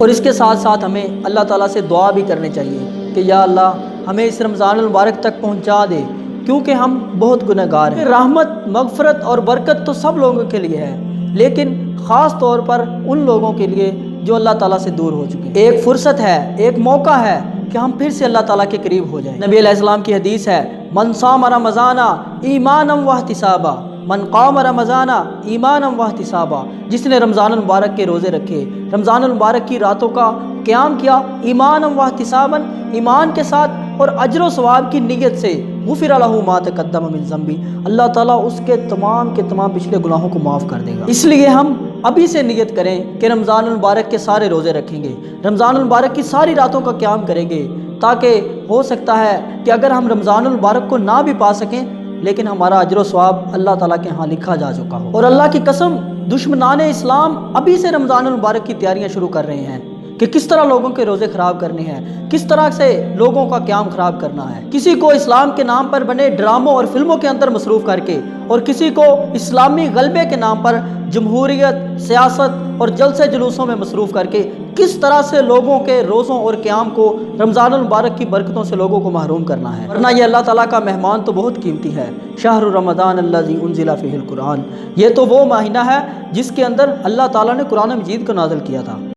اور اس کے ساتھ ساتھ ہمیں اللہ تعالیٰ سے دعا بھی کرنی چاہیے کہ یا اللہ ہمیں اس رمضان المبارک تک پہنچا دے، کیونکہ ہم بہت گناہ گار ہیں۔ رحمت، مغفرت اور برکت تو سب لوگوں کے لیے ہے، لیکن خاص طور پر ان لوگوں کے لیے جو اللہ تعالیٰ سے دور ہو چکے ہیں۔ ایک فرصت ہے، ایک موقع ہے کہ ہم پھر سے اللہ تعالیٰ کے قریب ہو جائیں۔ نبی علیہ السلام کی حدیث ہے، من صام رمضان ایمانا واحتسابا، من قام رمضان ایمانا واحتسابا، جس نے رمضان المبارک کے روزے رکھے، رمضان المبارک کی راتوں کا قیام کیا، ایمانا واحتسابا، ایمان کے ساتھ اور اجر و ثواب کی نیت سے، غفر لہ ما تقدم من ذنبہ، اللہ تعالیٰ اس کے تمام پچھلے گناہوں کو معاف کر دے گا۔ اس لیے ہم ابھی سے نیت کریں کہ رمضان المبارک کے سارے روزے رکھیں گے، رمضان المبارک کی ساری راتوں کا قیام کریں گے، تاکہ ہو سکتا ہے کہ اگر ہم رمضان المبارک کو نہ بھی پا سکیں لیکن ہمارا اجر و ثواب اللہ تعالیٰ کے ہاں لکھا جا چکا ہو۔ اور اللہ کی قسم، دشمنان اسلام ابھی سے رمضان المبارک کی تیاریاں شروع کر رہے ہیں کہ کس طرح لوگوں کے روزے خراب کرنے ہیں، کس طرح سے لوگوں کا قیام خراب کرنا ہے، کسی کو اسلام کے نام پر بنے ڈراموں اور فلموں کے اندر مصروف کر کے، اور کسی کو اسلامی غلبے کے نام پر جمہوریت، سیاست اور جلسے جلوسوں میں مصروف کر کے کس طرح سے لوگوں کے روزوں اور قیام کو، رمضان المبارک کی برکتوں سے لوگوں کو محروم کرنا ہے۔ ورنہ یہ اللہ تعالیٰ کا مہمان تو بہت قیمتی ہے۔ شہر رمضان الذی انزل فیہ القرآن، یہ تو وہ مہینہ ہے جس کے اندر اللہ تعالیٰ نے قرآن مجید کو نازل کیا تھا۔